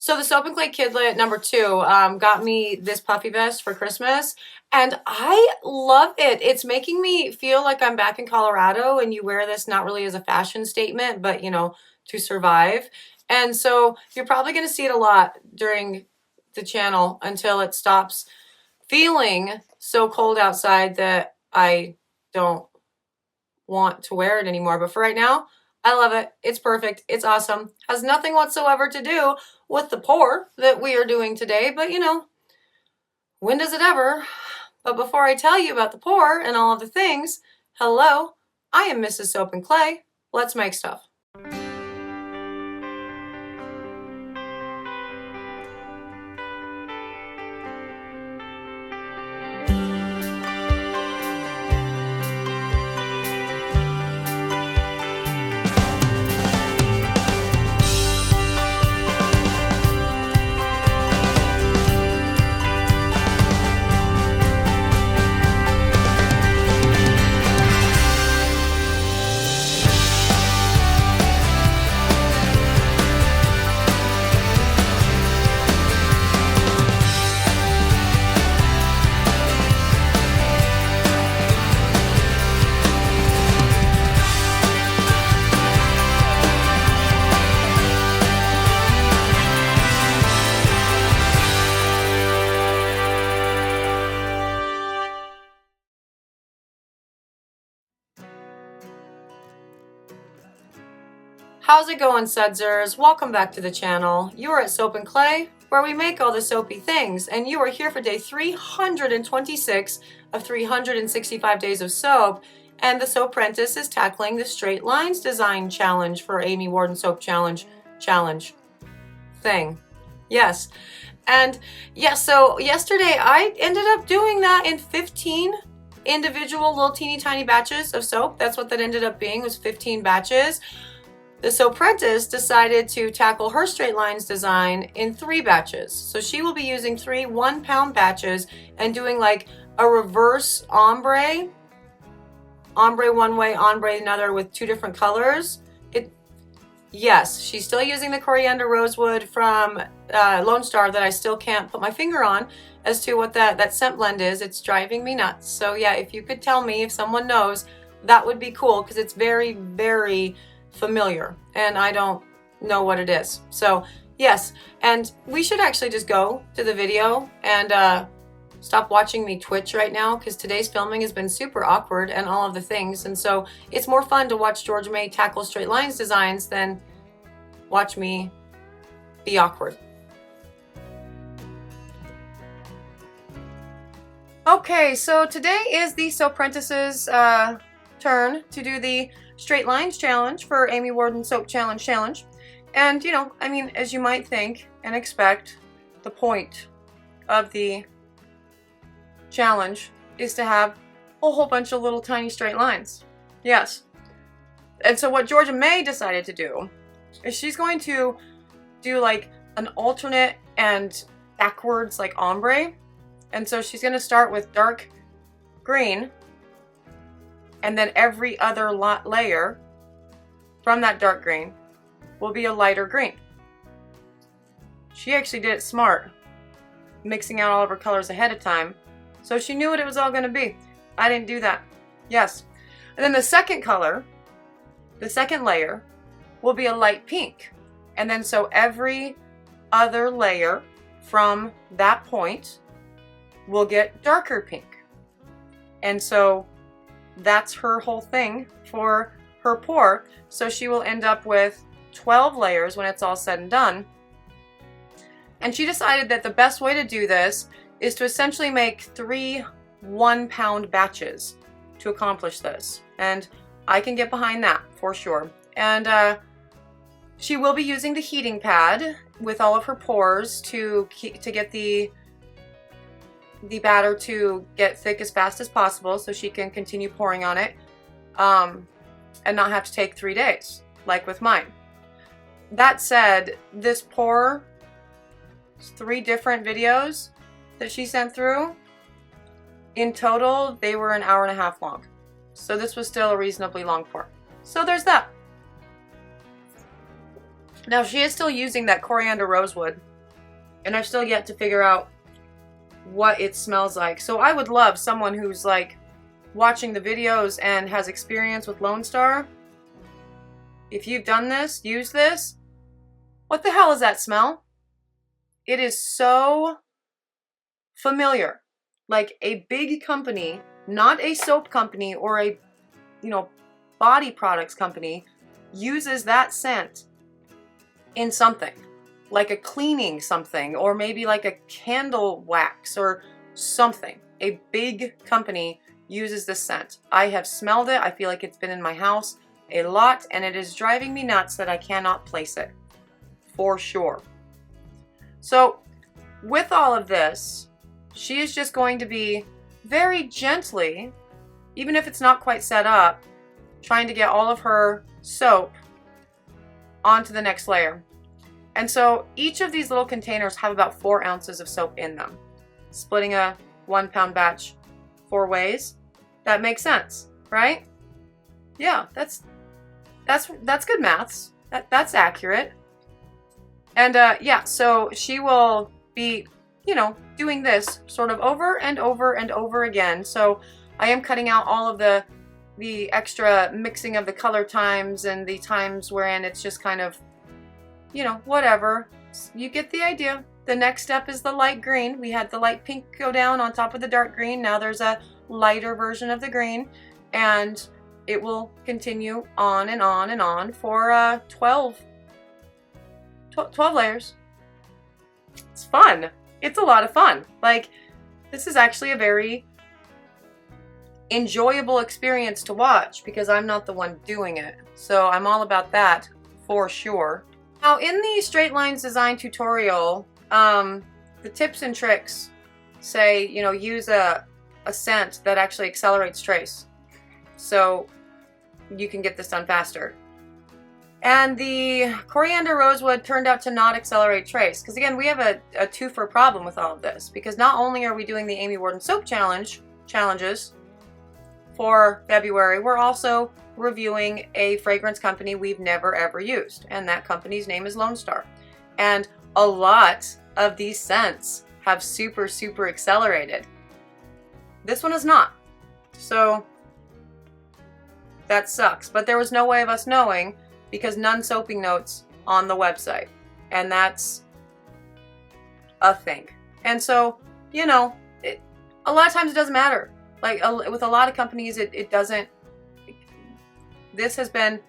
So the Soap and Clay Kidlet number 2 got me this puffy vest for Christmas, and I love it. It's making me feel like I'm back in Colorado, and you wear this not really as a fashion statement, but to survive. And so you're probably going to see it a lot during the channel until it stops feeling so cold outside that I don't want to wear it anymore. But for right now, I love it. It's perfect. It's awesome. Has nothing whatsoever to do with the pour that we are doing today. But when does it ever? But before I tell you about the pour and all of the things, hello, I am Mrs. Soap and Clay. Let's make stuff. How's it going, Sudsers? Welcome back to the channel. You are at Soap and Clay, where we make all the soapy things, and you are here for day 326 of 365 days of soap, and the Soapprentice is tackling the Straight Lines Design Challenge for Amy Warden Soap Challenge thing. Yes. And yes, so yesterday I ended up doing that in 15 individual little teeny tiny batches of soap. That's what that ended up being, was 15 batches. The Soapprentice decided to tackle her straight lines design in 3 batches. So she will be using 3 1-pound batches and doing like a reverse ombre one way, ombre another with 2 different colors. Yes, she's still using the coriander rosewood from Lone Star that I still can't put my finger on as to what that scent blend is. It's driving me nuts. So yeah, if you could tell me, if someone knows, that would be cool, because it's very, very familiar and I don't know what it is. So yes, and we should actually just go to the video and stop watching me twitch right now, because today's filming has been super awkward and all of the things, and so it's more fun to watch Georgia May tackle straight lines designs than watch me be awkward. Okay, so today is the Soapprentice's turn to do the Straight Lines Challenge for Amy Warden Soap Challenge. And I mean, as you might think and expect, the point of the challenge is to have a whole bunch of little tiny straight lines. Yes. And so what Georgia May decided to do is she's going to do like an alternate and backwards like ombre. And so she's going to start with dark green, and then every other layer from that dark green will be a lighter green. She actually did it smart, mixing out all of her colors ahead of time, so she knew what it was all going to be. I didn't do that. Yes. And then the second color, the second layer, will be a light pink. And then so every other layer from that point will get darker pink. And so that's her whole thing for her pour. So she will end up with 12 layers when it's all said and done. And she decided that the best way to do this is to essentially make 3 1-pound batches to accomplish this. And I can get behind that for sure. And she will be using the heating pad with all of her pours to get the batter to get thick as fast as possible, so she can continue pouring on it and not have to take 3 days like with mine. That said, this pour, 3 different videos that she sent through, in total they were an hour and a half long, so this was still a reasonably long pour. So there's that. Now she is still using that coriander rosewood And I've still yet to figure out what it smells like. So I would love someone who's like watching the videos and has experience with Lone Star. If you've done this, use this. What the hell is that smell? It is so familiar. Like a big company, not a soap company or a, body products company, uses that scent in something. Like a cleaning something, or maybe like a candle wax or something. A big company uses this scent. I have smelled it. I feel like it's been in my house a lot, and it is driving me nuts that I cannot place it. For sure. So with all of this, she is just going to be very gently, even if it's not quite set up, trying to get all of her soap onto the next layer. And so each of these little containers have about 4 ounces of soap in them. Splitting a 1 pound batch 4 ways, that makes sense, right? Yeah, that's good maths. That's accurate. And yeah, so she will be, doing this sort of over and over and over again. So I am cutting out all of the extra mixing of the color times and the times wherein it's just kind of, whatever. You get the idea. The next step is the light green. We had the light pink go down on top of the dark green. Now there's a lighter version of the green, and it will continue on and on and on for 12 layers. It's fun. It's a lot of fun. Like, this is actually a very enjoyable experience to watch because I'm not the one doing it. So I'm all about that for sure. Now, in the straight lines design tutorial, the tips and tricks say, use a scent that actually accelerates trace, so you can get this done faster. And the coriander rosewood turned out to not accelerate trace, because again, we have a twofer problem with all of this, because not only are we doing the Amy Warden soap challenges for February, we're also reviewing a fragrance company we've never ever used, and that company's name is Lone Star. And a lot of these scents have super accelerated. This one is not. So that sucks. But there was no way of us knowing because none soaping notes on the website. And that's a thing. And so, a lot of times it doesn't matter. Like with a lot of companies, it doesn't. This has been,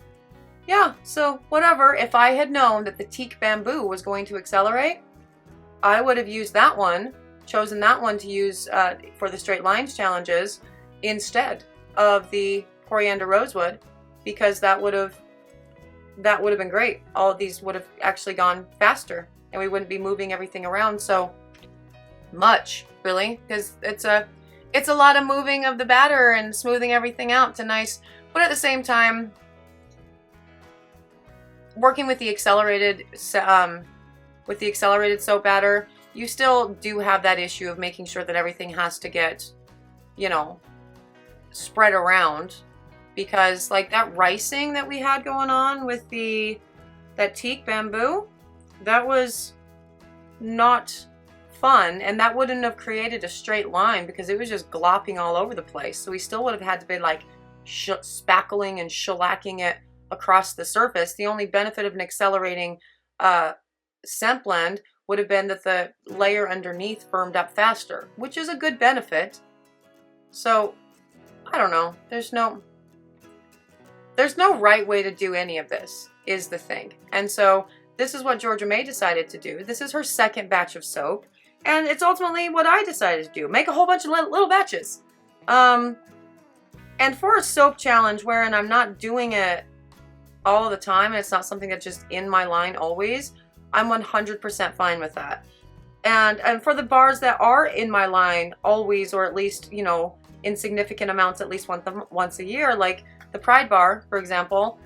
yeah, so whatever. If I had known that the teak bamboo was going to accelerate, I would have used that one, chosen that one to use for the straight lines challenges instead of the coriander rosewood, because that would have been great. All of these would have actually gone faster, and we wouldn't be moving everything around so much, really, because it's a lot of moving of the batter and smoothing everything out to nice. But at the same time, working with the accelerated soap batter, you still do have that issue of making sure that everything has to get, spread around, because like that ricing that we had going on with that teak bamboo, that was not fun, and that wouldn't have created a straight line because it was just glopping all over the place. So we still would have had to be like spackling and shellacking it across the surface. The only benefit of an accelerating scent blend would have been that the layer underneath firmed up faster, which is a good benefit. So I don't know. There's no right way to do any of this, is the thing. And so this is what Georgia May decided to do. This is her second batch of soap, and it's ultimately what I decided to do. Make a whole bunch of little batches. And for a soap challenge wherein I'm not doing it all the time, and it's not something that's just in my line always, I'm 100% fine with that. And for the bars that are in my line always, or at least, in significant amounts, at least once a year, like the Pride bar, for example,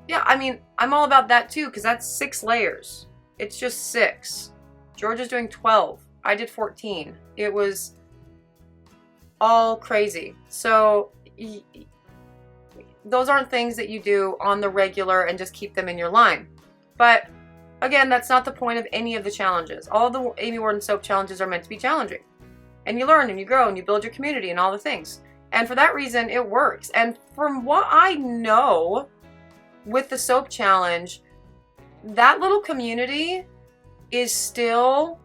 yeah, I mean, I'm all about that too, because that's 6 layers. It's just 6. Georgia's doing 12. I did 14. It was all crazy. So those aren't things that you do on the regular and just keep them in your line. But Again, that's not the point of any of the challenges. All of the Amy Warden soap challenges are meant to be challenging. And you learn and you grow and you build your community and all the things. And for that reason, it works. And from what I know with the soap challenge, that little community is still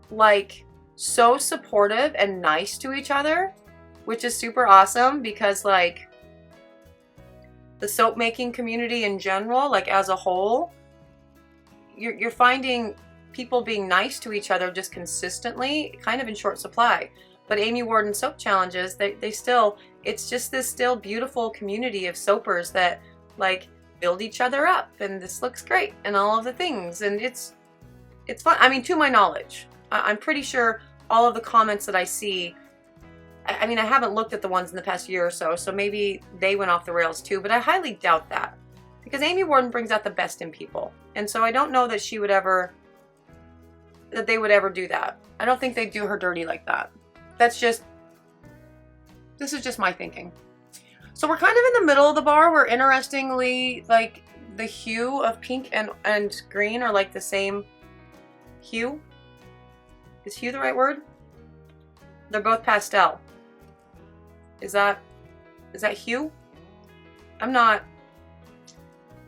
like so supportive and nice to each other, which is super awesome because like the soap making community in general, like as a whole, you're finding people being nice to each other just consistently, kind of in short supply. But Amy Warden soap challenges, they still, it's just this still beautiful community of soapers that like build each other up, and this looks great and all of the things, and it's fun. I mean, to my knowledge, I'm pretty sure all of the comments that I see, I mean, I haven't looked at the ones in the past year or so, so maybe they went off the rails too, but I highly doubt that. Because Amy Warden brings out the best in people. And so I don't know that she would ever, that they would ever do that. I don't think they'd do her dirty like that. That's just, this is just my thinking. So we're kind of in the middle of the bar where interestingly, like the hue of pink and green are like the same hue. Is hue the right word? They're both pastel. Is that hue? I'm not.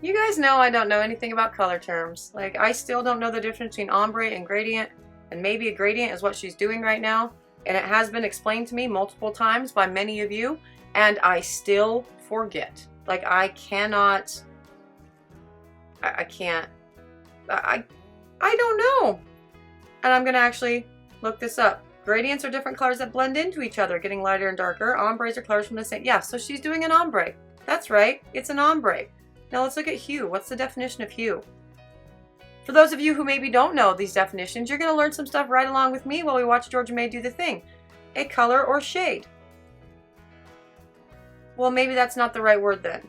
You guys know I don't know anything about color terms. Like, I still don't know the difference between ombre and gradient, and maybe a gradient is what she's doing right now, and it has been explained to me multiple times by many of you, and I still forget. Like, I cannot, I can't, I don't know. And I'm gonna actually look this up. Gradients are different colors that blend into each other, getting lighter and darker. Ombres are colors from the same, yeah, so she's doing an ombre. That's right, it's an ombre. Now let's look at hue. What's the definition of hue? For those of you who maybe don't know these definitions, you're going to learn some stuff right along with me while we watch Georgia May do the thing. A color or shade. Well, maybe that's not the right word then.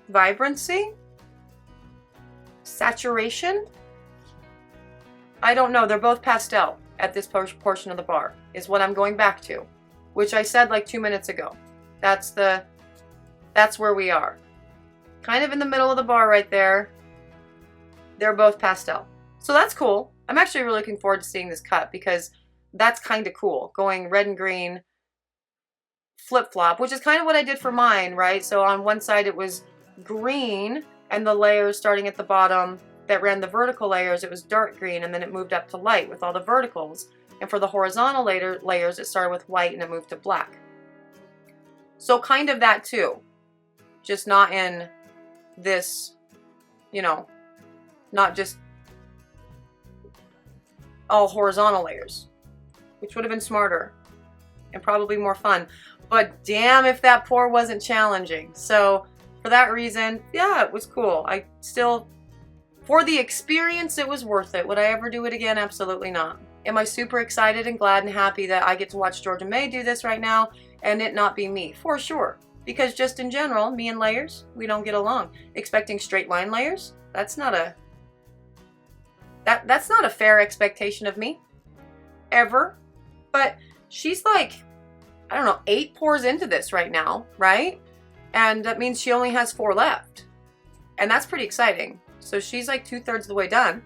Vibrancy? Saturation? I don't know. They're both pastel at this portion of the bar, is what I'm going back to. Which I said like 2 minutes ago. That's where we are. Kind of in the middle of the bar right there. They're both pastel. So that's cool. I'm actually really looking forward to seeing this cut because that's kind of cool. Going red and green flip-flop, which is kind of what I did for mine, right? So on one side it was green and the layers starting at the bottom that ran the vertical layers, it was dark green, and then it moved up to light with all the verticals. And for the horizontal layers, it started with white and it moved to black. So kind of that too. Just not in this, you know, not just all horizontal layers, which would have been smarter and probably more fun. But damn if that pour wasn't challenging. So for that reason, yeah, it was cool. I still, for the experience, it was worth it. Would I ever do it again? Absolutely not. Am I super excited and glad and happy that I get to watch Georgia May do this right now and it not be me? For sure. Because just in general, me and layers, we don't get along. Expecting straight line layers, that's not a fair expectation of me. Ever. But she's like, I don't know, 8 pours into this right now, right? And that means she only has 4 left. And that's pretty exciting. So she's like 2/3 of the way done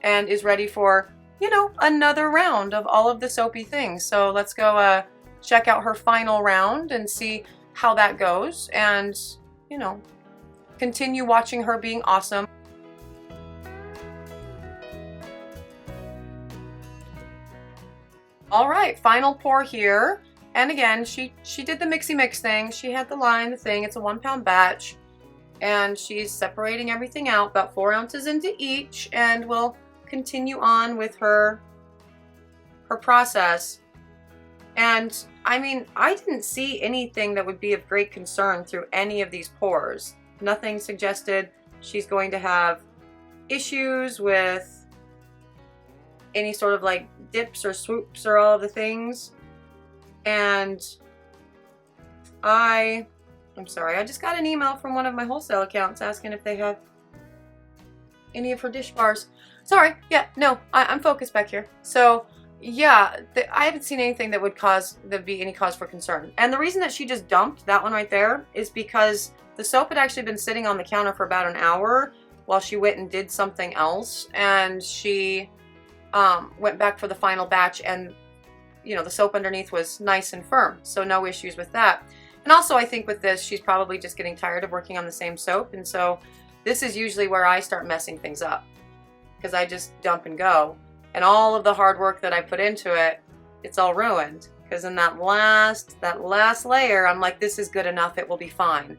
and is ready for, you know, another round of all of the soapy things. So let's go check out her final round and see how that goes and, you know, continue watching her being awesome. All right, final pour here. And again, she did the mixy mix thing. She had the line, the thing. It's a 1 pound batch. And she's separating everything out, about 4 ounces into each. And we'll continue on with her process. And I mean, I didn't see anything that would be of great concern through any of these pours. Nothing suggested she's going to have issues with any sort of like dips or swoops or all of the things. And I'm sorry, I just got an email from one of my wholesale accounts asking if they have any of her dish bars. Sorry, yeah, no, I'm focused back here. So yeah, I haven't seen anything that would cause, there'd be any cause for concern. And the reason that she just dumped that one right there is because the soap had actually been sitting on the counter for about an hour while she went and did something else, and she went back for the final batch, and you know, the soap underneath was nice and firm, so no issues with that. And also I think with this, she's probably just getting tired of working on the same soap, and so this is usually where I start messing things up, because I just dump and go, and all of the hard work that I put into it, it's all ruined. Because in that last layer, I'm like, this is good enough, it will be fine.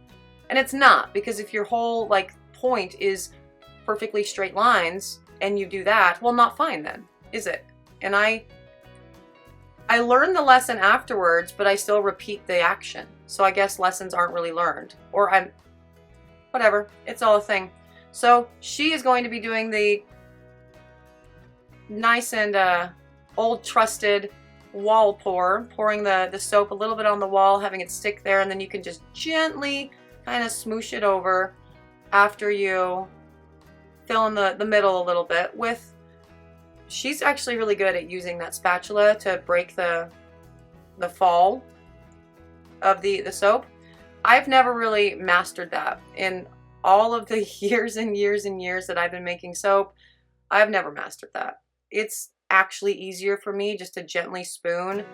And it's not, because if your whole like point is perfectly straight lines and you do that, well, not fine then, is it? And I learned the lesson afterwards, but I still repeat the action. So I guess lessons aren't really learned, or whatever, it's all a thing. So she is going to be doing the nice and old trusted wall pouring the soap a little bit on the wall, having it stick there, and then you can just gently kind of smoosh it over after you fill in the middle a little bit with, she's actually really good at using that spatula to break the fall of the soap. I've never really mastered that. In all of the years and years and years that I've been making soap, I've never mastered that. It's actually easier for me just to gently spoon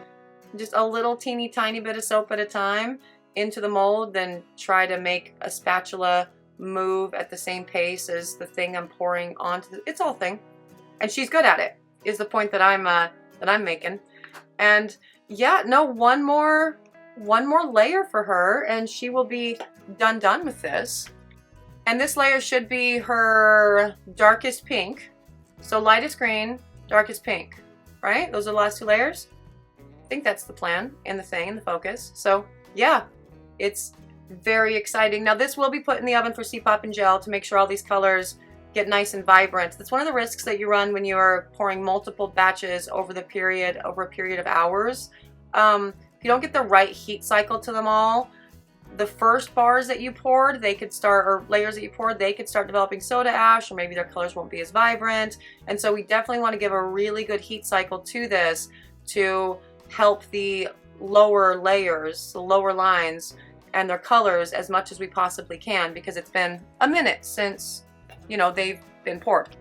just a little teeny tiny bit of soap at a time into the mold than try to make a spatula move at the same pace as the thing I'm pouring onto it's all thing. And she's good at it, is the point that I'm making. And yeah, no, one more layer for her and she will be done with this. And this layer should be her darkest pink. So lightest green, darkest pink, right? Those are the last two layers. I think that's the plan and the thing and the focus. So yeah, it's very exciting. Now this will be put in the oven for C-pop and gel to make sure all these colors get nice and vibrant. That's one of the risks that you run when you are pouring multiple batches over a period of hours. If you don't get the right heat cycle to them all, the first bars that you poured, they could start, or layers that you poured, they could start developing soda ash, or maybe their colors won't be as vibrant. And so we definitely want to give a really good heat cycle to this to help the lower layers, the lower lines, and their colors as much as we possibly can, because it's been a minute since, you know, they've been poured.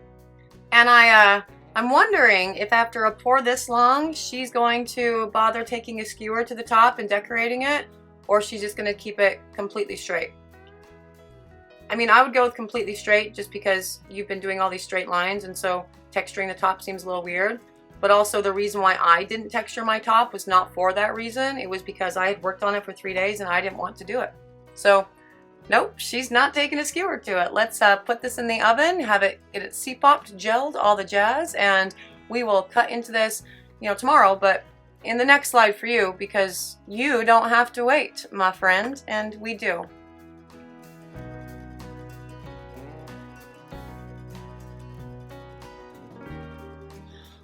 And I'm wondering if after a pour this long, she's going to bother taking a skewer to the top and decorating it, or she's just going to keep it completely straight. I mean, I would go with completely straight just because you've been doing all these straight lines, and so texturing the top seems a little weird. But also the reason why I didn't texture my top was not for that reason. It was because I had worked on it for 3 days and I didn't want to do it. So nope, she's not taking a skewer to it. Let's put this in the oven, have it get it C-popped, gelled, all the jazz, and we will cut into this, you know, tomorrow, but in the next slide for you, because you don't have to wait, my friend, and we do.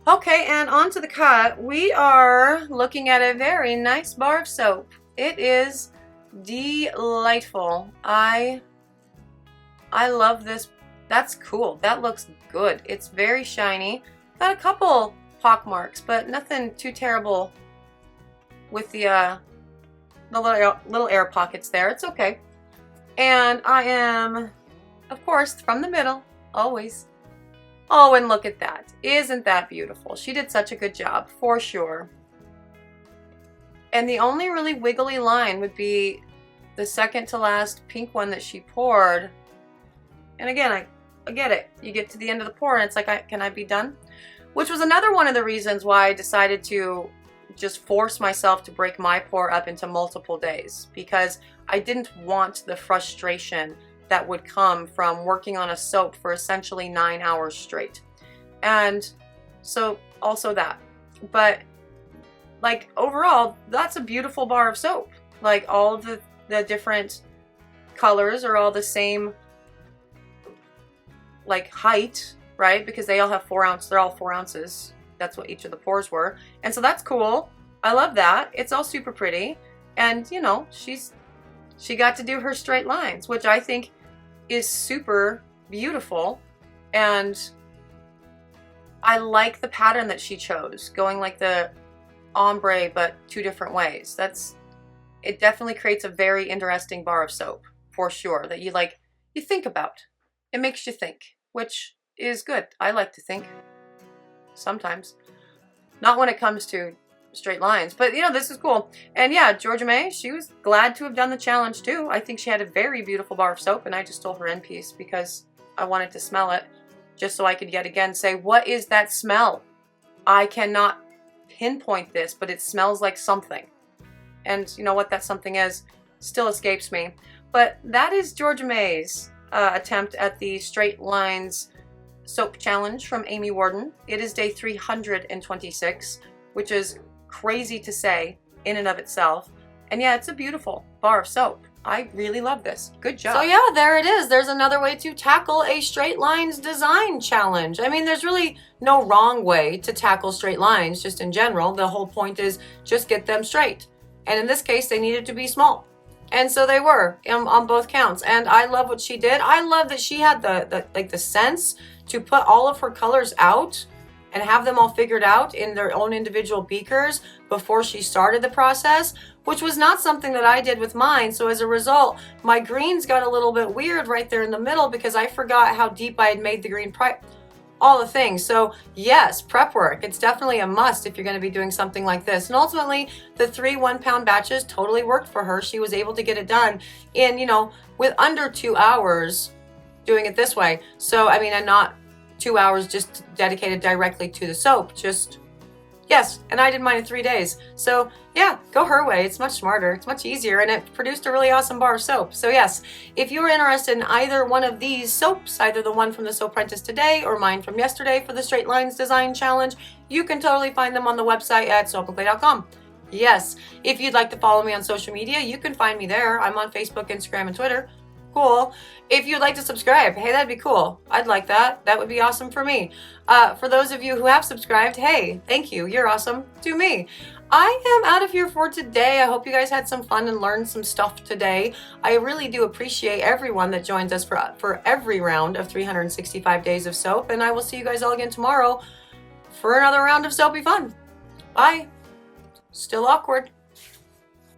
Okay, and on to the cut. We are looking at a very nice bar of soap. It is delightful. I love this. That's cool. That looks good. It's very shiny. Got a couple pock marks, but nothing too terrible with the little air pockets there. It's okay. And I am, of course, from the middle, always. Oh, and look at that. Isn't that beautiful? She did such a good job, for sure. And the only really wiggly line would be the second to last pink one that she poured. And again, I get it. You get to the end of the pour and it's like, can I be done? Which was another one of the reasons why I decided to just force myself to break my pour up into multiple days, because I didn't want the frustration that would come from working on a soap for essentially 9 hours straight. And so also that. But like overall, that's a beautiful bar of soap. Like all of the different colors are all the same like height, right? Because they all have 4 ounce, they're all 4 ounces. That's what each of the pours were. And so that's cool. I love that. It's all super pretty. And you know, she got to do her straight lines, which I think is super beautiful. And I like the pattern that she chose, going like the ombre but 2 different ways. It definitely creates a very interesting bar of soap. for sure, that you think about. It makes you think, which is good. I like to think sometimes. Not when it comes to straight lines, but this is cool. And yeah, Georgia May, she was glad to have done the challenge too. I think she had a very beautiful bar of soap, and I just stole her end piece because I wanted to smell it just so I could yet again say, what is that smell? I cannot pinpoint this, but it smells like something. And you know what that something is still escapes me. But that is Georgia May's attempt at the straight lines soap challenge from Amy Warden. It is day 326, which is crazy to say in and of itself. And yeah, it's a beautiful bar of soap. I really love this. Good job. So yeah, there it is. There's another way to tackle a straight lines design challenge. I mean, there's really no wrong way to tackle straight lines, just in general. The whole point is just get them straight. And in this case, they needed to be small. And so they were on both counts. And I love what she did. I love that she had the sense to put all of her colors out and have them all figured out in their own individual beakers before she started the process, which was not something that I did with mine. So as a result, my greens got a little bit weird right there in the middle because I forgot how deep I had made the green all the things. So yes, prep work, it's definitely a must if you're going to be doing something like this. And ultimately, the 3 1-pound batches totally worked for her. She was able to get it done in, with under 2 hours doing it this way. So, I mean, and not 2 hours just dedicated directly to the soap, yes, and I did mine in 3 days. So yeah, go her way. It's much smarter, it's much easier, and it produced a really awesome bar of soap. So yes, if you're interested in either one of these soaps, either the one from the Soap Apprentice today or mine from yesterday for the Straight Lines Design Challenge, you can totally find them on the website at soapandclay.com. Yes, if you'd like to follow me on social media, you can find me there. I'm on Facebook, Instagram, and Twitter. Cool. If you'd like to subscribe, hey, that'd be cool. I'd like that. That would be awesome for me. For those of you who have subscribed, hey, thank you. You're awesome to me. I am out of here for today. I hope you guys had some fun and learned some stuff today. I really do appreciate everyone that joins us for every round of 365 days of soap. And I will see you guys all again tomorrow for another round of soapy fun. Bye. Still awkward.